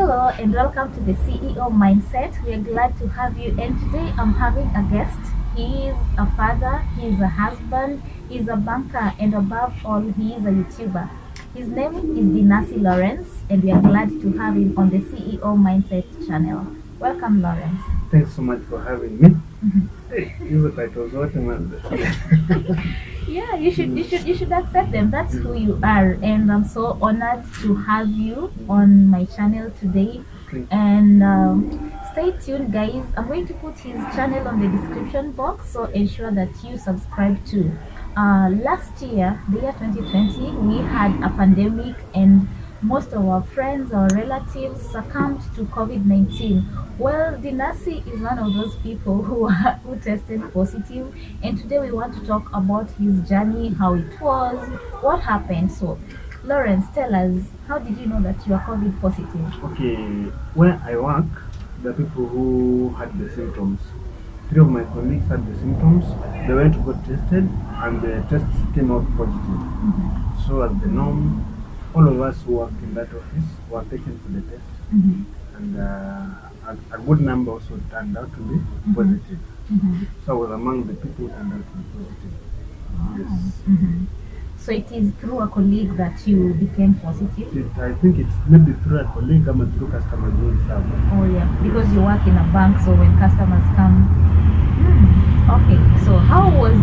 Hello and welcome to the CEO Mindset. We are glad to have you. And today I'm having a guest. He is a father, he is a husband, he is a banker, and above all, he is a YouTuber. His name is Dinasi Lawrence, and we are glad to have him on the CEO Mindset channel. Welcome, Lawrence. Thanks so much for having me. Hey, hizo titles zote Yeah, you should accept them. That's who you are, and I'm so honored to have you on my channel today. And stay tuned, guys. I'm going to put his channel on the description box, so ensure that you subscribe too. Last year, the year 2020, we had a pandemic, and most of our friends or relatives succumbed to COVID-19. Well, Dinasi is one of those people who tested positive, and today we want to talk about his journey, how it was, what happened. So, Lawrence, tell us, how did you know that you are COVID positive? Okay, where I work, the people who had the symptoms, 3 of my colleagues had the symptoms. They went to get tested, and the tests came out positive. So, as the norm, all of us who work in that office were taken to the test, and a good number also turned out to be positive. So I was among the people who turned out to be positive. Yes. So it is through a colleague that you became positive? I think it's maybe through a colleague or through customer doing stuff. Oh yeah, because you work in a bank, so when customers come. Okay, so how was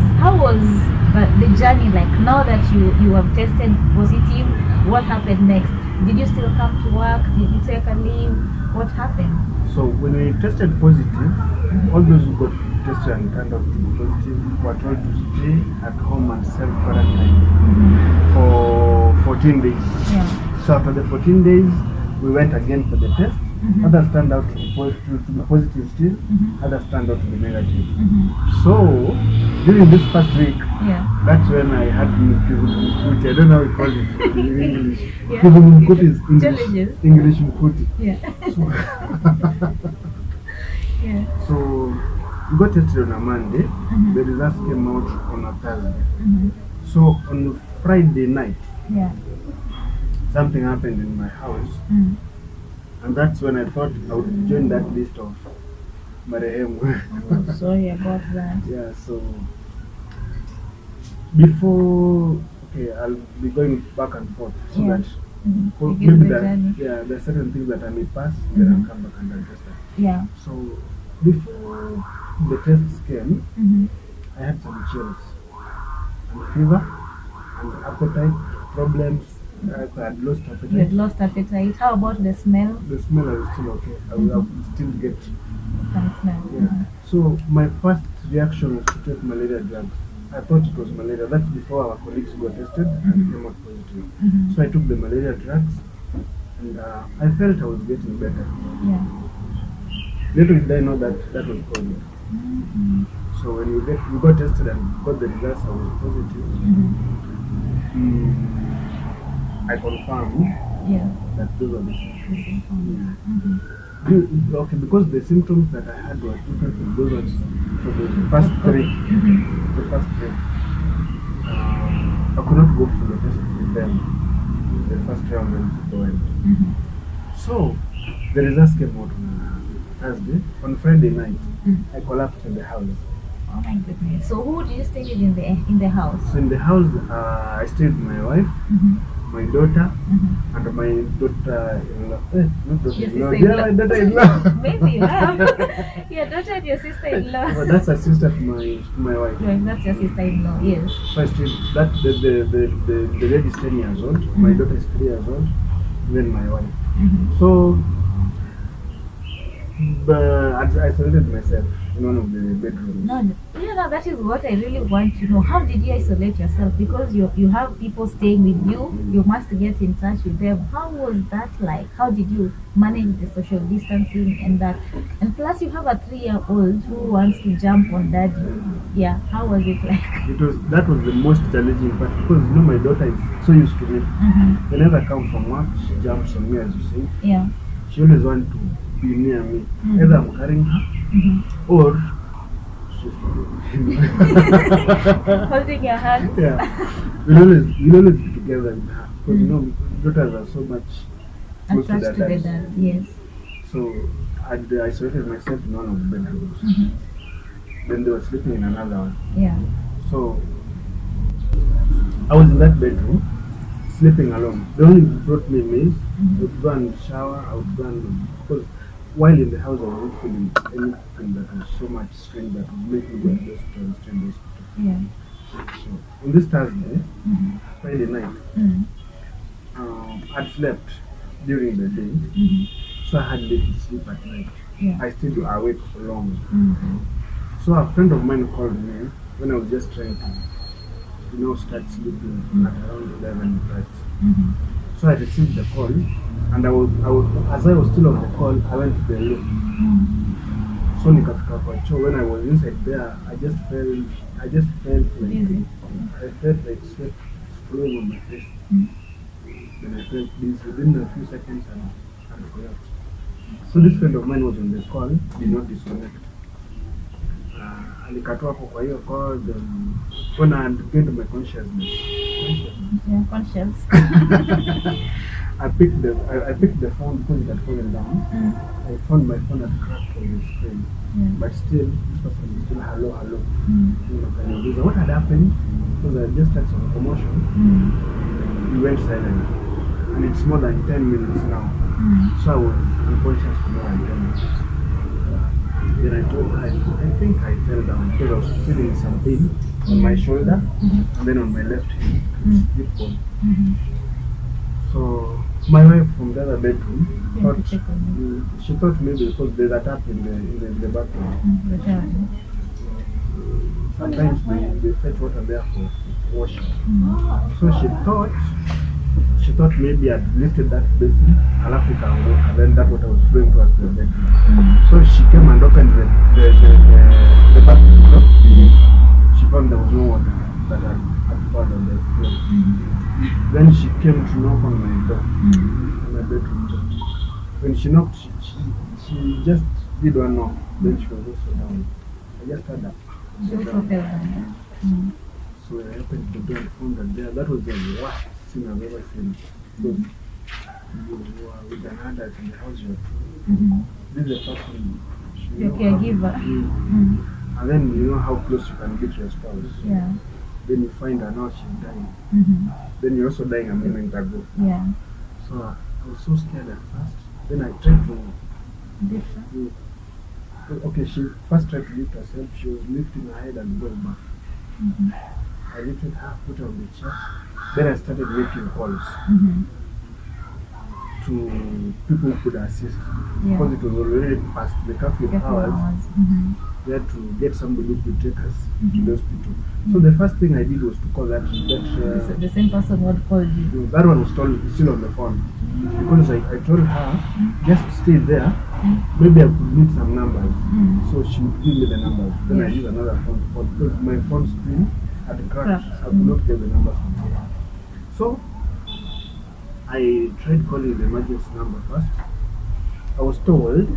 the journey like? Now that you have tested positive, what happened next? Did you still come to work? Did you take a leave? What happened? So when we tested positive, all those who got tested and turned out to be positive were told to stay at home and self-quarantine for 14 days. Yeah. So after the 14 days, we went again for the test. Others turned out to be positive still. Others turned out to be negative. So during this first week, that's when I had Mkuti. I don't know how we call it in English. Mkuti is English Mkuti. So we got tested on a Monday. The results came out on a Thursday. So on Friday night, something happened in my house. And that's when I thought I would join that list of marehemu. Oh, sorry about that. Yeah, so before, okay, I'll be going back and forth so that maybe there's certain things that I may pass, then I'll come back and address that. Yeah. So before the tests came, I had some chills and fever and appetite problems. I had lost appetite. You had lost appetite. How about the smell? The smell I was still okay. I will still get some smell. Yeah. So my first reaction was to take malaria drugs. I thought it was malaria. That's before our colleagues got tested and came out positive. So I took the malaria drugs, and I felt I was getting better. Yeah. Little did I know that that was COVID. So when we got tested and got the results, I was positive. I confirmed that those are the symptoms. Okay, because the symptoms that I had were different from those ones for the first three. I could not go for the test with them the first round when people went. So the results came out on Thursday. On Friday night, I collapsed in the house. Oh my goodness. So who did you stay with in the house? So in the house, I stayed with my wife, my daughter, and my daughter-in-law. Not daughter-in-law. Yeah, my daughter-in-law. Maybe you have. Your daughter and your sister-in-law. But that's a sister to my wife. Yeah, that's your sister-in-law. Yes. So I stayed. That the lady is 10 years old. My daughter is 3 years old. Then my wife. So, but I isolated myself in one of the bedrooms. No, that is what I really want to know. How did you isolate yourself? Because you have people staying with you, you must get in touch with them. How was that like? How did you manage the social distancing and that? And plus, you have a 3-year-old who wants to jump on daddy. Yeah, how was it like? That was the most challenging part because my daughter is so used to me. Whenever I come from work, she jumps on me, as you say. Yeah. She always wants to be near me. Either I'm carrying her or she's holding your hand. Yeah. We'll always be together with her because daughters are so much close to Attached their to the dads. dads, yes. So I'd isolated myself in one of the bedrooms. Then they were sleeping in another one. Yeah. So I was in that bedroom, sleeping alone. They only brought me meals. I would go and shower. I would go and because while in the house I wasn't feeling anything that was so much strain that would make me go to the hospital and stay in the hospital. Yeah. So on this Thursday, Friday night, I'd slept during the day, so I had little sleep at night. Yeah. I stayed awake for long. So a friend of mine called me when I was just trying to, start sleeping at around 11:30. So I received the call, and as I was still on the call, I went to the room. So nikafika kwa choo. When I was inside there, I just felt like Dizzy. I felt like sweat flowing on my face. Then I felt this within a few seconds and I collapsed. So this friend of mine was on the call, did not disconnect. Alikatoa hapo kwa hiyo call, then when I gained my consciousness. Yeah, conscious. I picked the phone because it had fallen down. I found my phone had cracked on the screen. But still, this person was still hello. What had happened? Because I just had some commotion. We went silent. And it's more than 10 minutes now. So I was unconscious for more than 10 minutes. Then I told her, I think I fell down because I was feeling some pain on my shoulder and then on my left hand. Slip bone. So my wife from the other bedroom she thought maybe because there's a tap in the bathroom. Sometimes they fetch water there for washing. So she thought maybe I'd lifted that basin, alafu ikaanguka, and then that water was flowing towards the bedroom. So she came and opened the bathroom door. She found there was no water that had fallen on the floor. Then she came to knock on my door, on my bedroom door. When she knocked, she just did one knock. Then she was also down. I just had that. She also fell down. So I opened the door and found that that was the worst scene I've ever seen. Because you are with an adult in the house, this is the person. Your caregiver. And then you know how close you can get to your spouse. Yeah. Then you find her now she's dying. Then you're also dying a moment ago. Yeah. So I was so scared at first. Then I tried to. Okay, she first tried to lift herself. She was lifting her head and going back. I lifted her, put her on the chair. Then I started making calls to people who could assist. Because it was already past the curfew hours. We had to get somebody who could take us to the hospital. So the first thing I did was to call that the same person who called you. That one was still on the phone. Because I told her, just stay there. Maybe I could meet some numbers. So she would give me the numbers. Then I used another phone to call because my phone screen had cracked. I could not get the numbers from here. So I tried calling the emergency number first. I was told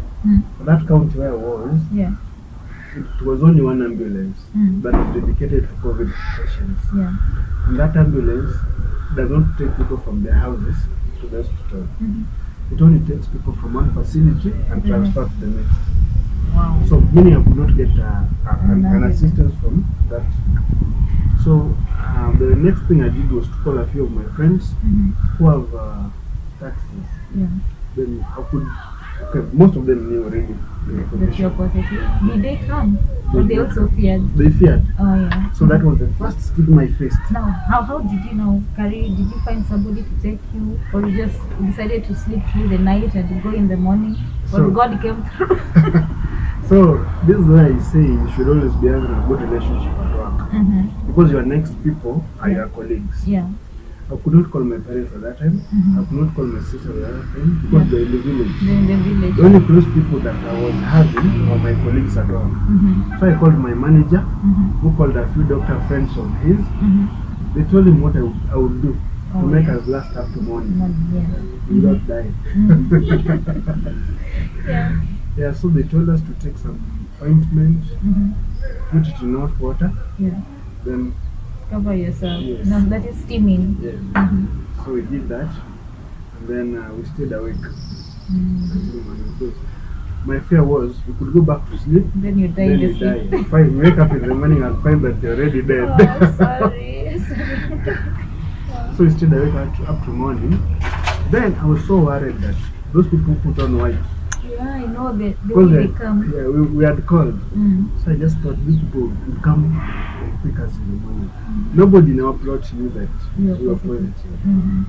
for that county where I was, it was only one ambulance that was dedicated for COVID patients. And that ambulance does not take people from their houses to the hospital. It only takes people from one facility and transfer to the next. Wow. So many could not get an assistance from that. So the next thing I did was to call a few of my friends who have taxis. Then I could. Okay, most of them knew already. That you're positive. Did they come? Or they also feared? They feared. Oh yeah. So that was the first stigma I faced. Now, how did you know, Carrie? Did you find somebody to take you, or you just decided to sleep through the night and go in the morning, or God came through? So this is why I say you should always be having a good relationship at work, because your next people are your colleagues. I could not call my parents at that time. I could not call my sister at that time because they're in the village. The only close people that I was having were my colleagues at work. So I called my manager, who called a few doctor friends of his. They told him what I would do to make us last up to morning without dying. So they told us to take some ointment, put it in hot water, then cover yourself. No, that is steaming. So we did that. and then we stayed awake Mm. until morning. Because my fear was we could go back to sleep, Then you die then in you the die. sleep. Find, wake up in the morning and find that you're already dead. Oh, sorry. Sorry. So we stayed awake up to morning. Then I was so worried that those people put on white. Yeah, I know the Because way they come. yeah, we had called. Mm. So I just thought these people would come pick us in the morning. Nobody in our plot knew that You're we were positive. positive. Mm.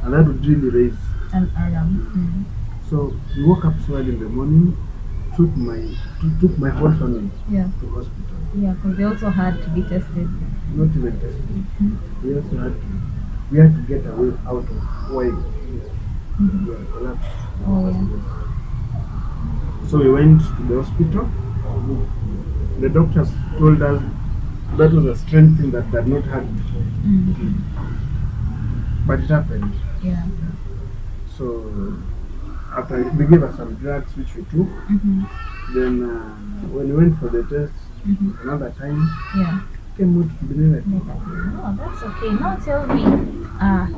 And that would really raise. An alarm. Mm. So we woke up so early in the morning, took my whole family Yeah. to hospital. Yeah, because they also had to be tested. Not even tested. We also had to get away out of why Mhm. we had collapsed. Oh, yeah. So we went to the hospital. The doctors told us that was a strange thing that they had not had before. Mm. But it happened. Yeah. So after they gave us some drugs which we took, Mm-hmm. then when we went for the test Mm-hmm. another time, Yeah. came out to be negative. Negative. Oh, that's okay. Now tell me,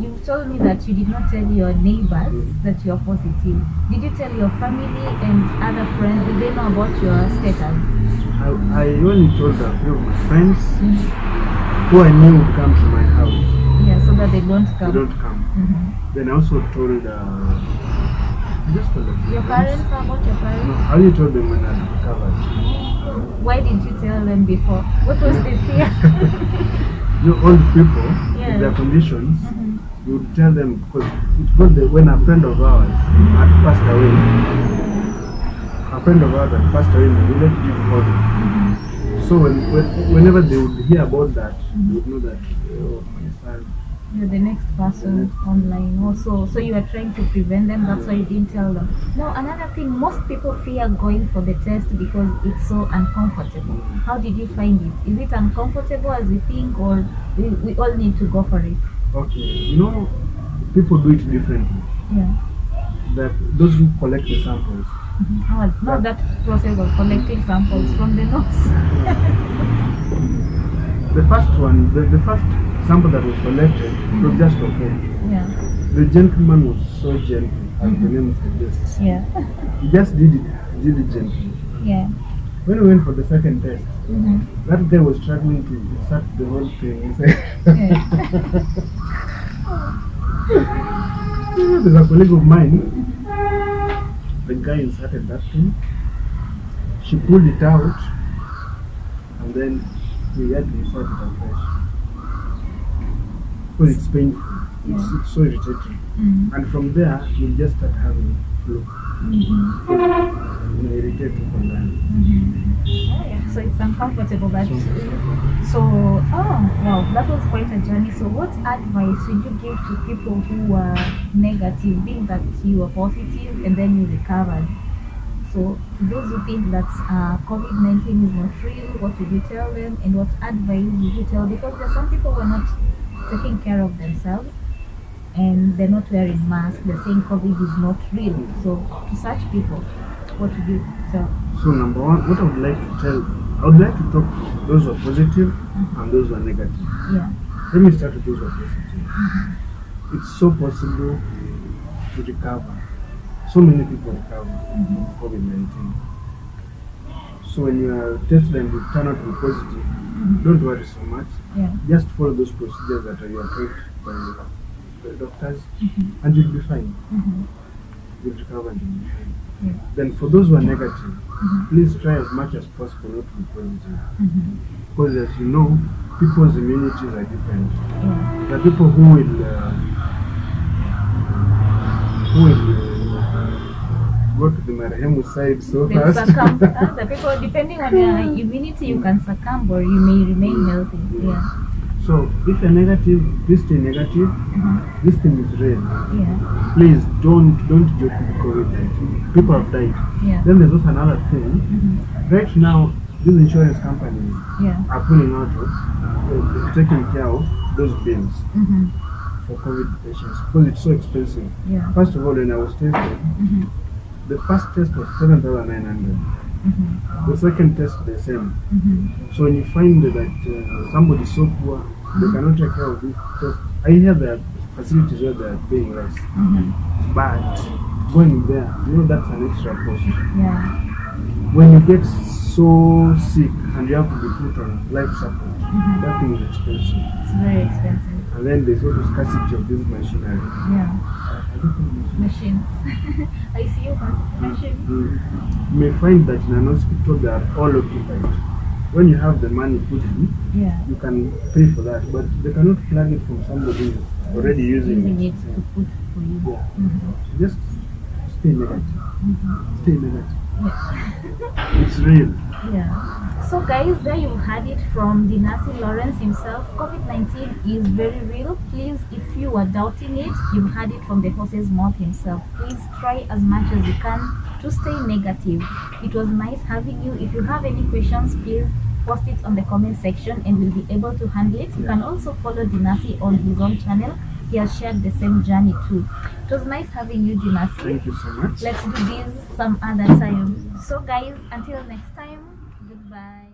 you've told me that you did not tell your neighbors that you are positive. Did you tell your family and other friends? Did they know about your status? I only told a few of my friends Mm. who I knew would come to my house. Yeah, so that they don't They come. don't come. Mhm. Then I also told just told a few Your friends. parents? How about your No, parents? I only told them when I recovered. Why did you tell them before? What was the fear? You know, old people Yeah. with their conditions, Mhm. we would tell them because it was when a friend of ours had passed away. A friend of ours had passed away in the village due to COVID. So whenever they would hear about that, they would know that oh, my son. You're the next person online also. So you are trying to prevent them, that's why you didn't tell them. Now another thing, most people fear going for the test because it's so uncomfortable. How did you find it? Is it uncomfortable as you think, or we all need to go for it? Okay, you know, people do it differently. Yeah. That those who collect the samples, Not that process of collecting samples from the nose. the first one, the first sample that was collected was just okay. Yeah. The gentleman was so gentle, as the name suggests. Yeah. He just did it diligently. Yeah. When we went for the second test, Mm-hmm. that guy was struggling to insert the whole thing inside. There's a colleague of mine, the guy inserted that thing, she pulled it out, and then he had to insert it afresh. Because it's painful, it's so irritating. Mm-hmm. And from there, you just start having flu. Mm-hmm. Irritated from that. Oh, yeah. So it's uncomfortable, but oh wow, that was quite a journey. So what advice would you give to people who are negative, being that you were positive and then you recovered? So to those who think that COVID-19 is not real, what would you tell them, and what advice would you tell? Because there are some people who are not taking care of themselves and they're not wearing masks. They're saying COVID is not real. So to such people, what would you tell? So number one, what I would like to tell, I would like to talk to those who are positive and those who are negative. Yeah. Let me start with those who are positive. It's so possible to recover. So many people recover from COVID-19. So when you are tested and you turn out to be positive, don't worry so much. Yeah. Just follow those procedures that you are told by the doctors, and you'll be fine. You'll recover and you'll be fine. Yeah. Then for those who are negative, please try as much as possible not to be positive. Because as you know, people's immunities are different. Yeah. There are people who will go to the marehemu side so They'll fast. succumb. The people, depending on your immunity, you can succumb or you may remain healthy. Yeah. So if you're negative, please stay negative. This thing is real. Yeah. Please don't joke with COVID-19. People have died. Yeah. Then there's also another thing. Right now, these insurance companies Yeah. are pulling out of taking care of those bills for COVID patients because it's so expensive. Yeah. First of all, when I was tested, the first test was 7,900. The second test the same. So when you find that somebody is so poor, they cannot take care of this test. I hear that facilities where they are paying less. Mm-hmm. But going there, that's an extra cost. Yeah. When you get so sick and you have to be put on life support, Mm-hmm. that thing is expensive. It's very expensive. And then there's also scarcity of this machinery. Yeah. I don't think Machines. I see you machine. You may find that in an hospital they are all occupied. When you have the money put in, Yeah. you can pay for that, but they cannot plug it from somebody who's already using it to put for you. Yeah. Mm-hmm. Just stay negative. Mm-hmm. Stay negative. Yeah. It's real. Yeah. So guys, there you had it from Dinasi Lawrence himself. COVID-19 is very real. Please, if you are doubting it, you had it from the horse's mouth himself. Please try as much as you can to stay negative. It was nice having you. If you have any questions, please post it on the comment section and we'll be able to handle it. You can also follow Dinasi on his own channel. He has shared the same journey too. It was nice having you, Dinasi. Thank you so much. Let's do this some other time. So guys, until next time, goodbye.